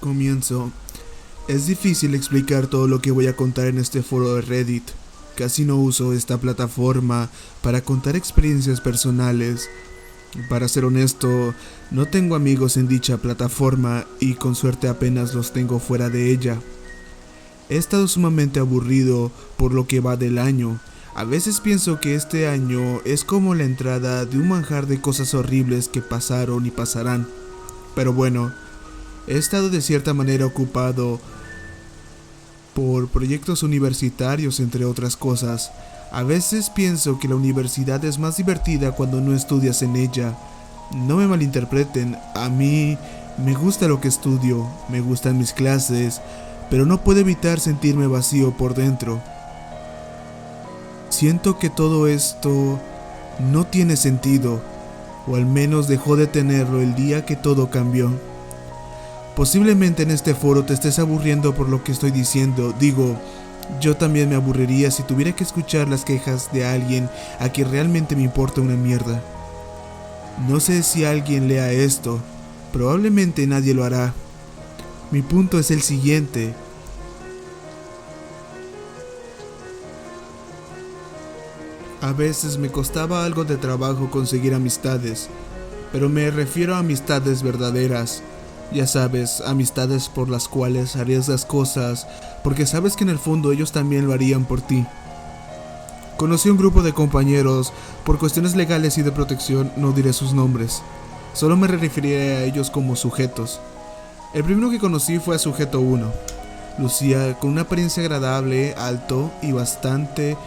Comienzo. Es difícil explicar todo lo que voy a contar en este foro de Reddit. Casi no uso esta plataforma para contar experiencias personales. Para ser honesto, no tengo amigos en dicha plataforma y con suerte apenas los tengo fuera de ella. He estado sumamente aburrido por lo que va del año. A veces pienso que este año es como la entrada de un manjar de cosas horribles que pasaron y pasarán. Pero bueno, he estado de cierta manera ocupado por proyectos universitarios, entre otras cosas. A veces pienso que la universidad es más divertida cuando no estudias en ella. No me malinterpreten, a mí me gusta lo que estudio, me gustan mis clases, pero no puedo evitar sentirme vacío por dentro. Siento que todo esto no tiene sentido, o al menos dejó de tenerlo el día que todo cambió. Posiblemente en este foro te estés aburriendo por lo que estoy diciendo. Digo, yo también me aburriría si tuviera que escuchar las quejas de alguien a quien realmente me importa una mierda. No sé si alguien lea esto, probablemente nadie lo hará. Mi punto es el siguiente. A veces me costaba algo de trabajo conseguir amistades, pero me refiero a amistades verdaderas. Ya sabes, amistades por las cuales arriesgas cosas, porque sabes que en el fondo ellos también lo harían por ti. Conocí un grupo de compañeros, por cuestiones legales y de protección no diré sus nombres, solo me referiré a ellos como sujetos. El primero que conocí fue a sujeto 1. Lucía con una apariencia agradable, alto y bastante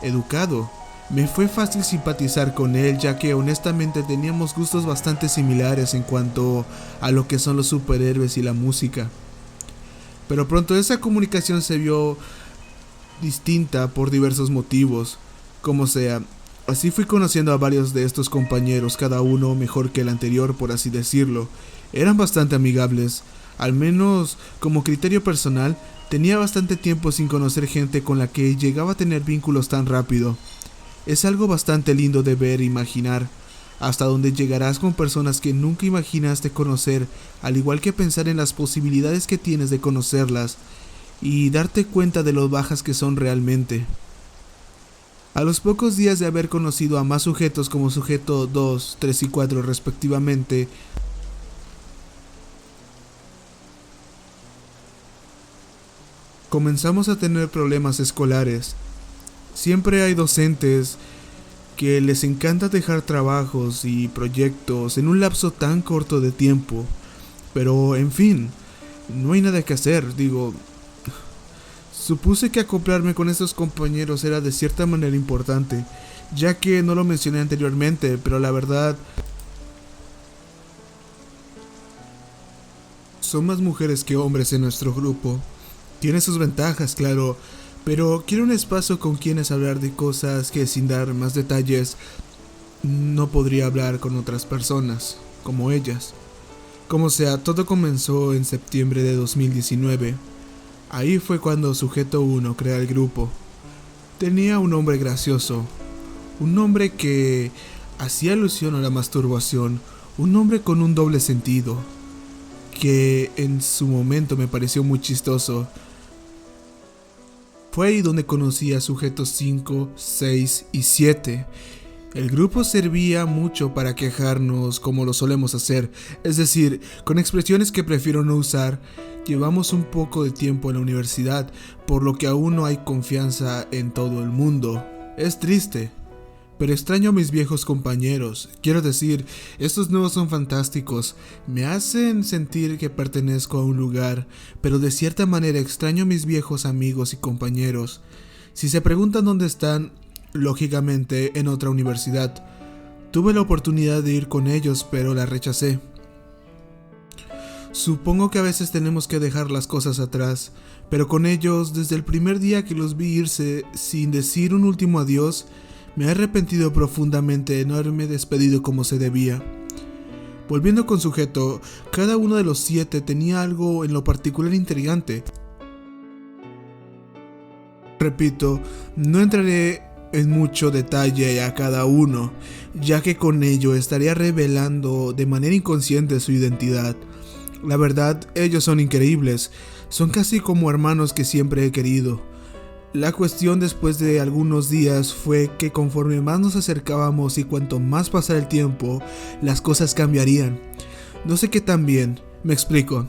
educado. Me fue fácil simpatizar con él, ya que honestamente teníamos gustos bastante similares en cuanto a lo que son los superhéroes y la música. Pero pronto esa comunicación se vio distinta por diversos motivos. Como sea, así fui conociendo a varios de estos compañeros, cada uno mejor que el anterior, por así decirlo. Eran bastante amigables, al menos como criterio personal, tenía bastante tiempo sin conocer gente con la que llegaba a tener vínculos tan rápido. Es algo bastante lindo de ver e imaginar, hasta donde llegarás con personas que nunca imaginaste conocer, al igual que pensar en las posibilidades que tienes de conocerlas, y darte cuenta de lo bajas que son realmente. A los pocos días de haber conocido a más sujetos como sujeto 2, 3 y 4 respectivamente, comenzamos a tener problemas escolares. Siempre hay docentes que les encanta dejar trabajos y proyectos en un lapso tan corto de tiempo. Pero, en fin, no hay nada que hacer, digo. Supuse que acoplarme con estos compañeros era de cierta manera importante, ya que no lo mencioné anteriormente, pero la verdad, son más mujeres que hombres en nuestro grupo. Tiene sus ventajas, claro, pero quiero un espacio con quienes hablar de cosas que, sin dar más detalles, no podría hablar con otras personas, como ellas. Como sea, todo comenzó en septiembre de 2019. Ahí fue cuando Sujeto 1 crea el grupo. Tenía un nombre gracioso, un nombre que hacía alusión a la masturbación, un nombre con un doble sentido, que en su momento me pareció muy chistoso. Fue ahí donde conocí a sujetos 5, 6 y 7. El grupo servía mucho para quejarnos como lo solemos hacer, es decir, con expresiones que prefiero no usar. Llevamos un poco de tiempo en la universidad, por lo que aún no hay confianza en todo el mundo. Es triste, pero extraño a mis viejos compañeros. Quiero decir, estos nuevos son fantásticos, me hacen sentir que pertenezco a un lugar, pero de cierta manera extraño a mis viejos amigos y compañeros. Si se preguntan dónde están, lógicamente en otra universidad. Tuve la oportunidad de ir con ellos, pero la rechacé. Supongo que a veces tenemos que dejar las cosas atrás, pero con ellos, desde el primer día que los vi irse sin decir un último adiós, me he arrepentido profundamente de no haberme despedido como se debía. Volviendo con sujeto, cada uno de los 7 tenía algo en lo particular intrigante. Repito, no entraré en mucho detalle a cada uno, ya que con ello estaría revelando de manera inconsciente su identidad. La verdad, ellos son increíbles, son casi como hermanos que siempre he querido. La cuestión después de algunos días fue que conforme más nos acercábamos y cuanto más pasara el tiempo, las cosas cambiarían. No sé qué tan bien, me explico.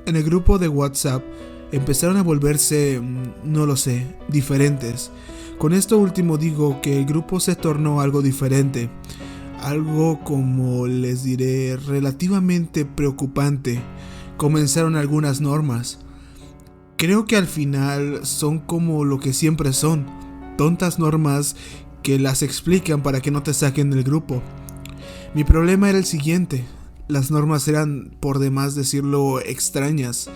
En el grupo de WhatsApp empezaron a volverse, no lo sé, diferentes. Con esto último digo que el grupo se tornó algo diferente. Algo como les diré relativamente preocupante. Comenzaron algunas normas. Creo que al final son como lo que siempre son, tontas normas que las explican para que no te saquen del grupo. Mi problema era el siguiente, las normas eran, por demás decirlo, extrañas.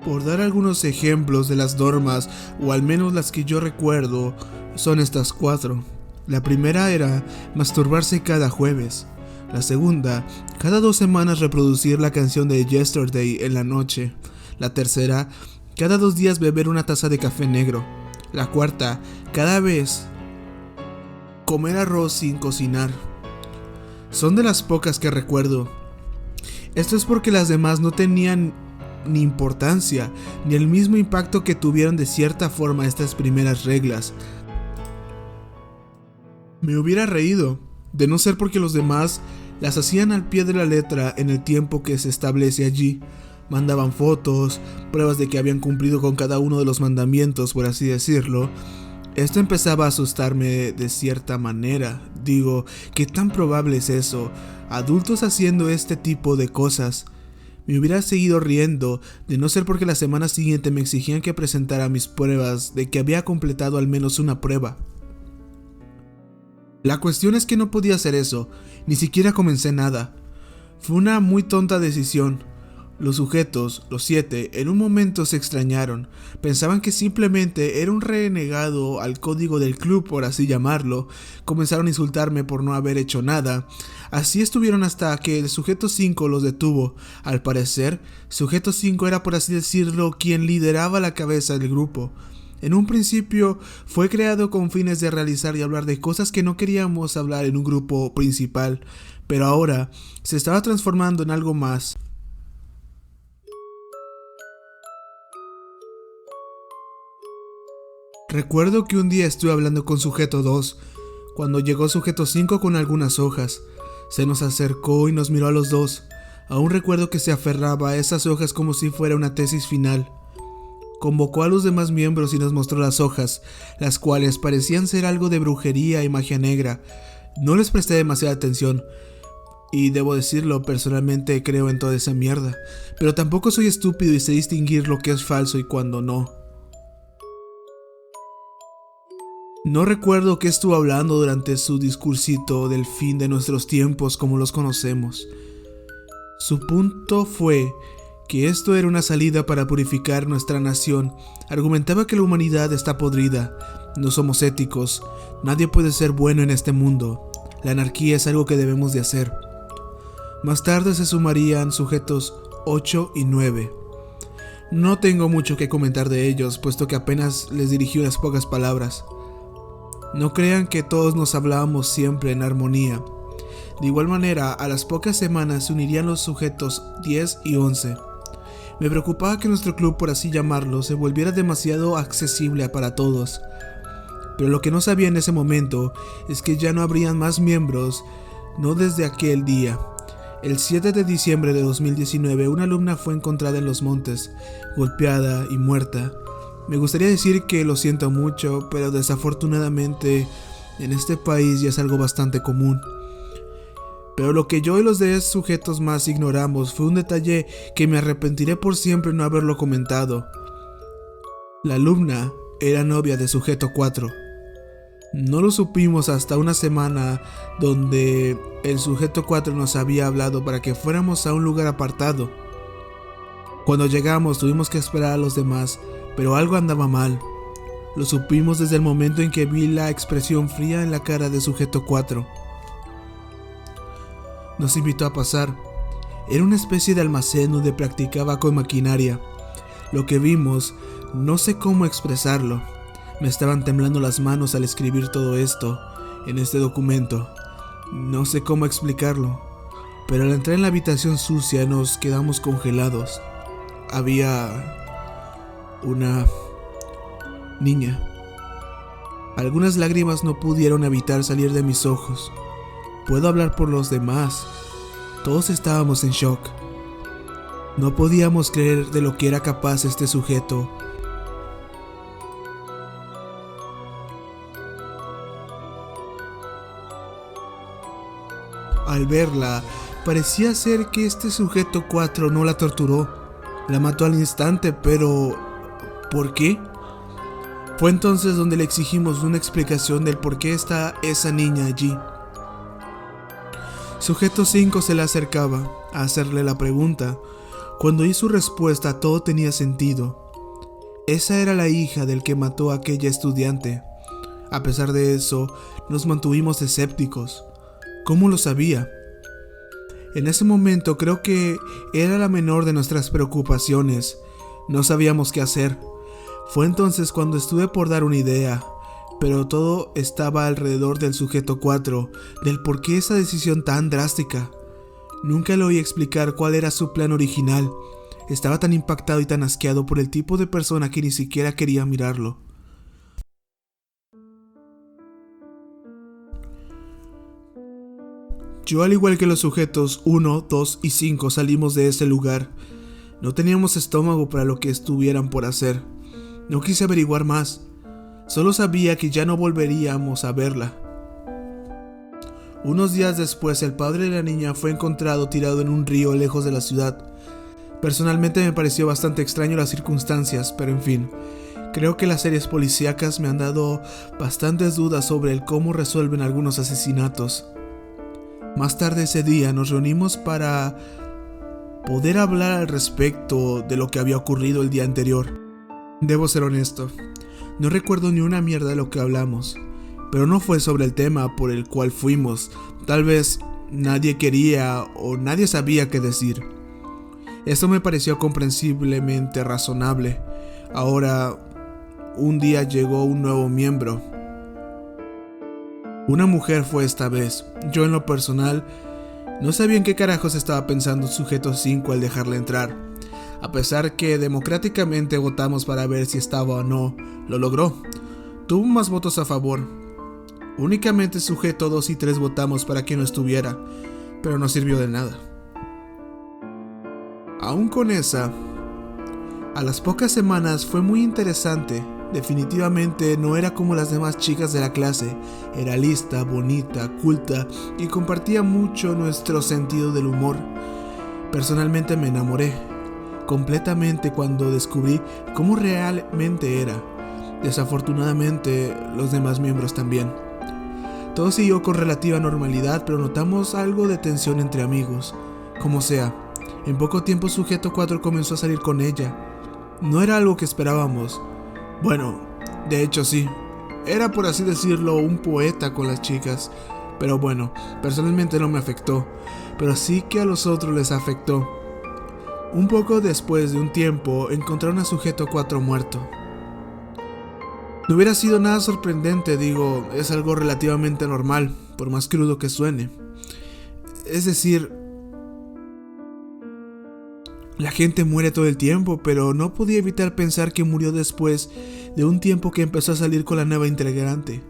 Por dar algunos ejemplos de las normas, o al menos las que yo recuerdo, son estas 4. La primera era masturbarse cada jueves. La segunda, cada 2 semanas reproducir la canción de Yesterday en la noche. La tercera, cada 2 días beber una taza de café negro. La cuarta, cada vez comer arroz sin cocinar. Son de las pocas que recuerdo. Esto es porque las demás no tenían ni importancia, ni el mismo impacto que tuvieron de cierta forma estas primeras reglas. Me hubiera reído, de no ser porque los demás las hacían al pie de la letra en el tiempo que se establece allí. Mandaban fotos, pruebas de que habían cumplido con cada uno de los mandamientos, por así decirlo. Esto empezaba a asustarme de cierta manera. Digo, ¿qué tan probable es eso? Adultos haciendo este tipo de cosas. Me hubiera seguido riendo, de no ser porque la semana siguiente me exigían que presentara mis pruebas de que había completado al menos una prueba. La cuestión es que no podía hacer eso, ni siquiera comencé nada. Fue una muy tonta decisión. Los sujetos, los 7, en un momento se extrañaron. Pensaban que simplemente era un renegado al código del club, por así llamarlo. Comenzaron a insultarme por no haber hecho nada. Así estuvieron hasta que el sujeto 5 los detuvo. Al parecer, sujeto 5 era, por así decirlo, quien lideraba la cabeza del grupo. En un principio fue creado con fines de realizar y hablar de cosas que no queríamos hablar en un grupo principal, pero ahora se estaba transformando en algo más. Recuerdo que un día estuve hablando con sujeto 2, cuando llegó sujeto 5 con algunas hojas. Se nos acercó y nos miró a los dos. Aún recuerdo que se aferraba a esas hojas como si fuera una tesis final. Convocó a los demás miembros y nos mostró las hojas, las cuales parecían ser algo de brujería y magia negra. No les presté demasiada atención, y debo decirlo, personalmente creo en toda esa mierda, pero tampoco soy estúpido y sé distinguir lo que es falso y cuando no. No recuerdo qué estuvo hablando durante su discursito del fin de nuestros tiempos como los conocemos. Su punto fue que esto era una salida para purificar nuestra nación. Argumentaba que la humanidad está podrida, no somos éticos, nadie puede ser bueno en este mundo, la anarquía es algo que debemos de hacer. Más tarde se sumarían sujetos 8 y 9. No tengo mucho que comentar de ellos, puesto que apenas les dirigí unas pocas palabras. No crean que todos nos hablábamos siempre en armonía. De igual manera, a las pocas semanas se unirían los sujetos 10 y 11. Me preocupaba que nuestro club, por así llamarlo, se volviera demasiado accesible para todos. Pero lo que no sabía en ese momento es que ya no habrían más miembros, no desde aquel día. El 7 de diciembre de 2019, una alumna fue encontrada en los montes, golpeada y muerta. Me gustaría decir que lo siento mucho, pero desafortunadamente en este país ya es algo bastante común. Pero lo que yo y los 10 sujetos más ignoramos fue un detalle que me arrepentiré por siempre no haberlo comentado. La alumna era novia de sujeto 4. No lo supimos hasta una semana donde el sujeto 4 nos había hablado para que fuéramos a un lugar apartado. Cuando llegamos tuvimos que esperar a los demás, pero algo andaba mal. Lo supimos desde el momento en que vi la expresión fría en la cara de sujeto 4. Nos invitó a pasar. Era una especie de almacén donde practicaba con maquinaria. Lo que vimos, no sé cómo expresarlo. Me estaban temblando las manos al escribir todo esto en este documento. No sé cómo explicarlo. pero al entrar en la habitación sucia nos quedamos congelados. Había una niña. Algunas lágrimas no pudieron evitar salir de mis ojos. Puedo hablar por los demás. Todos estábamos en shock. No podíamos creer de lo que era capaz este sujeto. Al verla, parecía ser que este sujeto 4 no la torturó. La mató al instante, pero ¿por qué? Fue entonces donde le exigimos una explicación del por qué está esa niña allí. Sujeto 5 se le acercaba a hacerle la pregunta. Cuando oí su respuesta, todo tenía sentido. Esa era la hija del que mató a aquella estudiante. A pesar de eso, nos mantuvimos escépticos. ¿Cómo lo sabía? En ese momento creo que era la menor de nuestras preocupaciones. No sabíamos qué hacer. Fue entonces cuando estuve por dar una idea, pero todo estaba alrededor del sujeto 4, del por qué esa decisión tan drástica. Nunca le oí explicar cuál era su plan original. Estaba tan impactado y tan asqueado por el tipo de persona que ni siquiera quería mirarlo. Yo, al igual que los sujetos 1, 2 y 5, salimos de ese lugar. No teníamos estómago para lo que estuvieran por hacer. No quise averiguar más. Solo sabía que ya no volveríamos a verla. Unos días después, el padre de la niña fue encontrado tirado en un río lejos de la ciudad. Personalmente me pareció bastante extraño las circunstancias, pero en fin. Creo que las series policíacas me han dado bastantes dudas sobre el cómo resuelven algunos asesinatos. Más tarde ese día nos reunimos para poder hablar al respecto de lo que había ocurrido el día anterior. Debo ser honesto, no recuerdo ni una mierda de lo que hablamos, pero no fue sobre el tema por el cual fuimos. Tal vez nadie quería o nadie sabía qué decir. Esto me pareció comprensiblemente razonable. Ahora, un día llegó un nuevo miembro. Una mujer fue esta vez. Yo, en lo personal, no sabía en qué carajos estaba pensando el sujeto 5 al dejarla entrar. A pesar que democráticamente votamos para ver si estaba o no, lo logró. Tuvo más votos a favor. Únicamente sujeto 2 y 3 votamos para que no estuviera, pero no sirvió de nada. Aún con esa, a las pocas semanas fue muy interesante. Definitivamente no era como las demás chicas de la clase. Era lista, bonita, culta y compartía mucho nuestro sentido del humor. Personalmente me enamoré completamente cuando descubrí cómo realmente era. Desafortunadamente, los demás miembros también. Todo siguió con relativa normalidad, pero notamos algo de tensión entre amigos. Como sea, en poco tiempo sujeto 4 comenzó a salir con ella. No era algo que esperábamos. Bueno, de hecho sí. Era, por así decirlo, un poeta con las chicas. Pero bueno, personalmente no me afectó, pero sí que a los otros les afectó. Un poco después de un tiempo, encontraron a sujeto 4 muerto. No hubiera sido nada sorprendente, digo, es algo relativamente normal, por más crudo que suene. Es decir, la gente muere todo el tiempo, pero no podía evitar pensar que murió después de un tiempo que empezó a salir con la nueva integrante.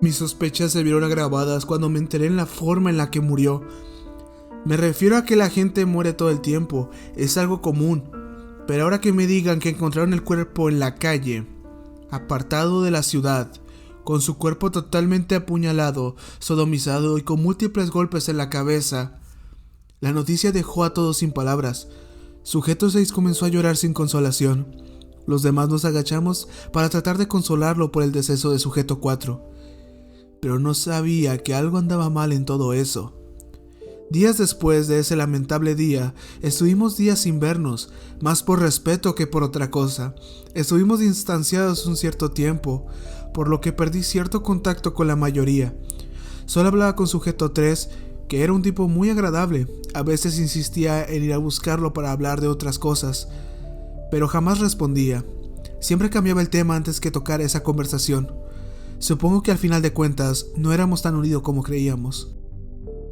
Mis sospechas se vieron agravadas cuando me enteré en la forma en la que murió. Me refiero a que la gente muere todo el tiempo, es algo común. Pero ahora que me digan que encontraron el cuerpo en la calle, apartado de la ciudad, con su cuerpo totalmente apuñalado, sodomizado y con múltiples golpes en la cabeza, la noticia dejó a todos sin palabras. Sujeto 6 comenzó a llorar sin consolación. Los demás nos agachamos para tratar de consolarlo por el deceso de sujeto 4. Pero no sabía que algo andaba mal en todo eso. Días después de ese lamentable día, estuvimos días sin vernos, más por respeto que por otra cosa. Estuvimos distanciados un cierto tiempo, por lo que perdí cierto contacto con la mayoría. Solo hablaba con sujeto 3, que era un tipo muy agradable. A veces insistía en ir a buscarlo para hablar de otras cosas, pero jamás respondía. Siempre cambiaba el tema antes que tocar esa conversación. Supongo que al final de cuentas no éramos tan unidos como creíamos.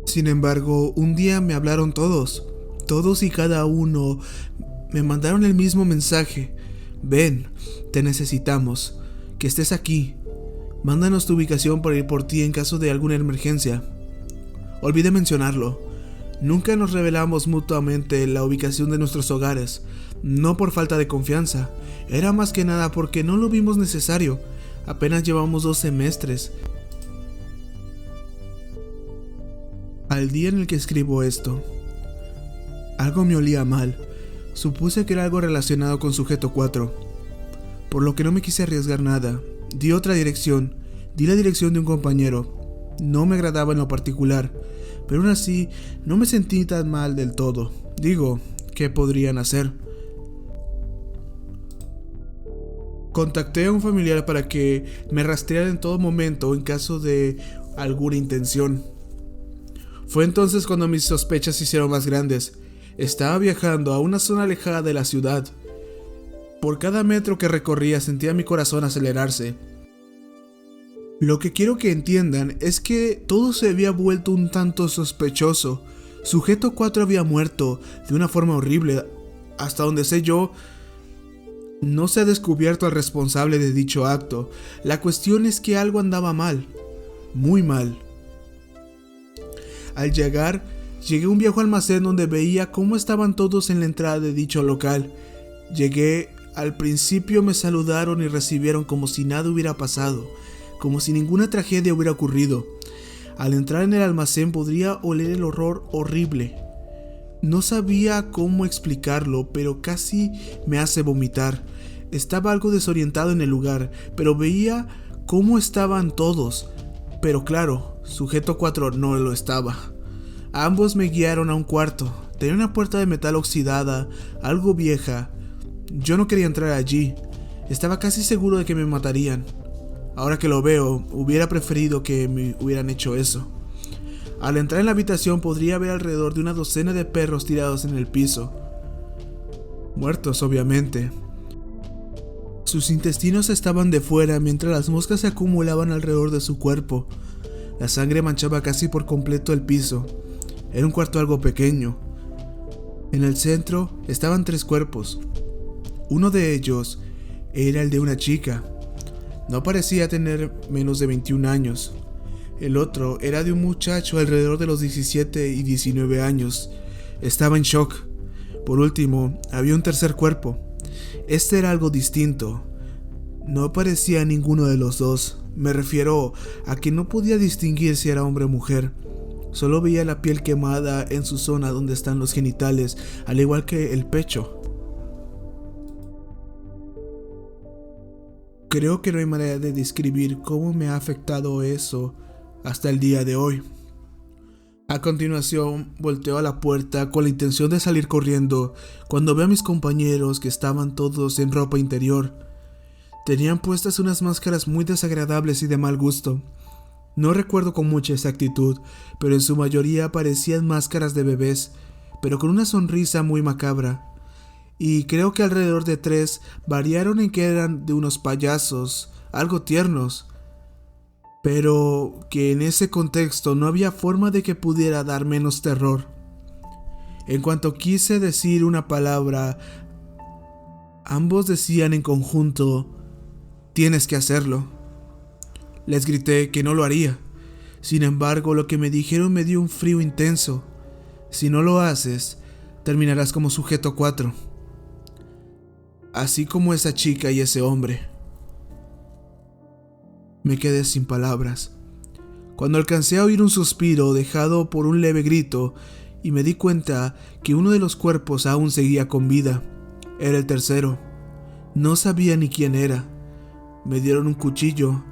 Sin embargo, un día me hablaron todos y cada uno me mandaron el mismo mensaje. Ven, te necesitamos, que estés aquí. Mándanos tu ubicación para ir por ti en caso de alguna emergencia. Olvidé mencionarlo. Nunca nos revelamos mutuamente la ubicación de nuestros hogares, no por falta de confianza, era más que nada porque no lo vimos necesario. Apenas llevamos 2 semestres. Al día en el que escribo esto, algo me olía mal. Supuse que era algo relacionado con sujeto 4, por lo que no me quise arriesgar nada. Di otra dirección, di la dirección de un compañero. No me agradaba en lo particular, pero aún así no me sentí tan mal del todo. Digo, ¿qué podrían hacer? Contacté a un familiar para que me rastreara en todo momento en caso de alguna intención. Fue entonces cuando mis sospechas se hicieron más grandes. Estaba viajando a una zona alejada de la ciudad. Por cada metro que recorría sentía mi corazón acelerarse. Lo que quiero que entiendan es que todo se había vuelto un tanto sospechoso. Sujeto 4 había muerto de una forma horrible. Hasta donde sé yo, no se ha descubierto al responsable de dicho acto. La cuestión es que algo andaba mal, muy mal. Al llegué a un viejo almacén donde veía cómo estaban todos en la entrada de dicho local. Al principio me saludaron y recibieron como si nada hubiera pasado, como si ninguna tragedia hubiera ocurrido. Al entrar en el almacén podría oler el horror horrible. No sabía cómo explicarlo, pero casi me hace vomitar. Estaba algo desorientado en el lugar, pero veía cómo estaban todos. Pero claro, sujeto 4 no lo estaba. Ambos me guiaron a un cuarto. Tenía una puerta de metal oxidada, algo vieja. Yo no quería entrar allí. Estaba casi seguro de que me matarían. Ahora que lo veo, hubiera preferido que me hubieran hecho eso. Al entrar en la habitación podría ver alrededor de una docena de perros tirados en el piso. Muertos, obviamente. Sus intestinos estaban de fuera mientras las moscas se acumulaban alrededor de su cuerpo. La sangre manchaba casi por completo el piso. Era un cuarto algo pequeño. En el centro estaban 3 cuerpos. Uno de ellos era el de una chica. No parecía tener menos de 21 años. El otro era de un muchacho alrededor de los 17 y 19 años. Estaba en shock. Por último, había un tercer cuerpo. Este era algo distinto. No parecía ninguno de los dos. Me refiero a que no podía distinguir si era hombre o mujer. Solo veía la piel quemada en su zona donde están los genitales, al igual que el pecho. Creo que no hay manera de describir cómo me ha afectado eso hasta el día de hoy. A continuación, volteo a la puerta con la intención de salir corriendo cuando veo a mis compañeros que estaban todos en ropa interior. Tenían puestas unas máscaras muy desagradables y de mal gusto. No recuerdo con mucha exactitud, pero en su mayoría parecían máscaras de bebés, pero con una sonrisa muy macabra. Y creo que alrededor de 3 variaron en que eran de unos payasos, algo tiernos, pero que en ese contexto no había forma de que pudiera dar menos terror. En cuanto quise decir una palabra, ambos decían en conjunto: "Tienes que hacerlo". Les grité que no lo haría. Sin embargo, lo que me dijeron me dio un frío intenso. Si no lo haces, terminarás como sujeto 4. Así como esa chica y ese hombre. Me quedé sin palabras. Cuando alcancé a oír un suspiro dejado por un leve grito y me di cuenta que uno de los cuerpos aún seguía con vida. Era el tercero. No sabía ni quién era. Me dieron un cuchillo.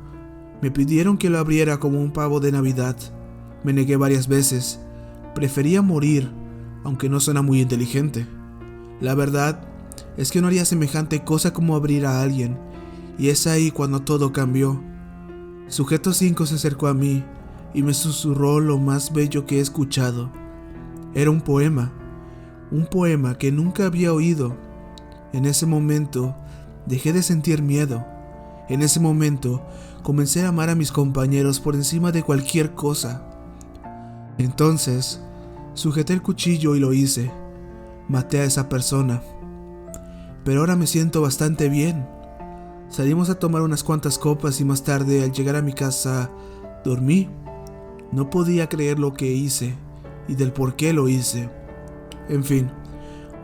Me pidieron que lo abriera como un pavo de Navidad. Me negué varias veces. Prefería morir, aunque no suena muy inteligente. La verdad es que no haría semejante cosa como abrir a alguien, y es ahí cuando todo cambió. Sujeto 5 se acercó a mí y me susurró lo más bello que he escuchado. Era un poema que nunca había oído. En ese momento dejé de sentir miedo. En ese momento comencé a amar a mis compañeros por encima de cualquier cosa. Entonces, sujeté el cuchillo y lo hice. Maté a esa persona. Pero ahora me siento bastante bien. Salimos a tomar unas cuantas copas y más tarde, al llegar a mi casa, dormí. No podía creer lo que hice y del por qué lo hice. En fin,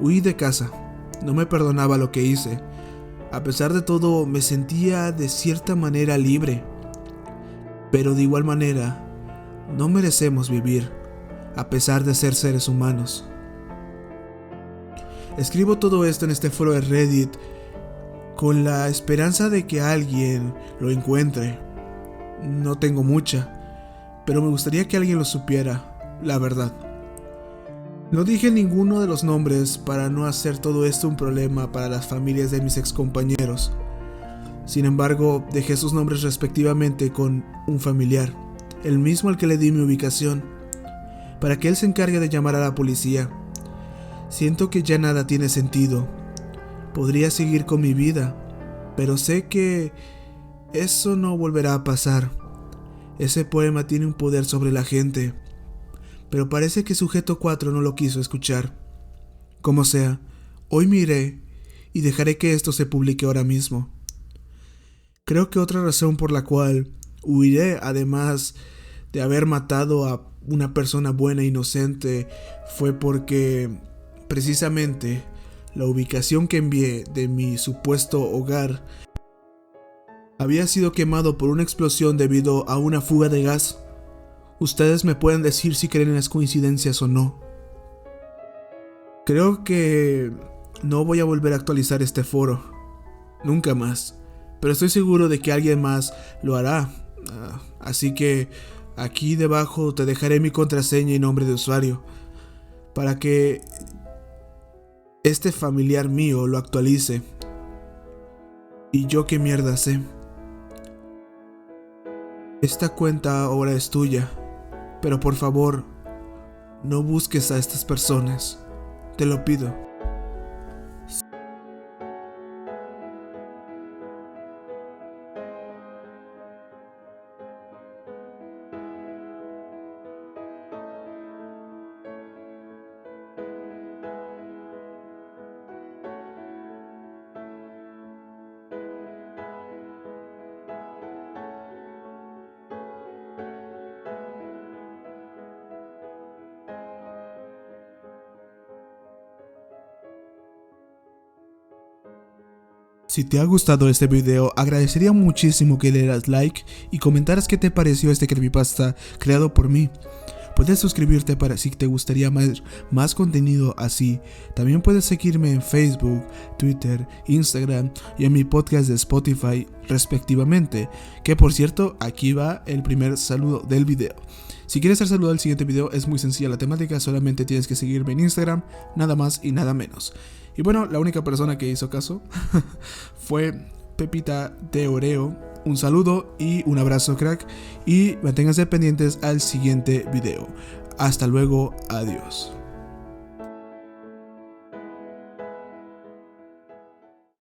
huí de casa. No me perdonaba lo que hice. A pesar de todo, me sentía de cierta manera libre. Pero de igual manera, no merecemos vivir, a pesar de ser seres humanos. Escribo todo esto en este foro de Reddit con la esperanza de que alguien lo encuentre. No tengo mucha, pero me gustaría que alguien lo supiera, la verdad. No dije ninguno de los nombres para no hacer todo esto un problema para las familias de mis excompañeros. Sin embargo, dejé sus nombres respectivamente con un familiar, el mismo al que le di mi ubicación, para que él se encargue de llamar a la policía. Siento que ya nada tiene sentido. Podría seguir con mi vida, pero sé que eso no volverá a pasar. Ese poema tiene un poder sobre la gente, pero parece que Sujeto 4 no lo quiso escuchar. Como sea, hoy me iré y dejaré que esto se publique ahora mismo. Creo que otra razón por la cual huiré, además de haber matado a una persona buena e inocente, fue porque precisamente la ubicación que envié de mi supuesto hogar había sido quemado por una explosión debido a una fuga de gas. Ustedes me pueden decir si creen en las coincidencias o no. Creo que no voy a volver a actualizar este foro. Nunca más. Pero estoy seguro de que alguien más lo hará. Así que aquí debajo te dejaré mi contraseña y nombre de usuario, para que este familiar mío lo actualice. ¿Y yo qué mierda sé? Esta cuenta ahora es tuya, pero por favor, no busques a estas personas. Te lo pido. Si te ha gustado este video, agradecería muchísimo que le dieras like y comentaras qué te pareció este creepypasta creado por mí. Puedes suscribirte para si te gustaría más contenido así. También puedes seguirme en Facebook, Twitter, Instagram y en mi podcast de Spotify respectivamente. Que por cierto, aquí va el primer saludo del video. Si quieres ser saludado al siguiente video, es muy sencilla la temática, solamente tienes que seguirme en Instagram, nada más y nada menos. Y bueno, la única persona que hizo caso fue Pepita de Oreo. Un saludo y un abrazo, crack, y manténganse pendientes al siguiente video. Hasta luego, adiós.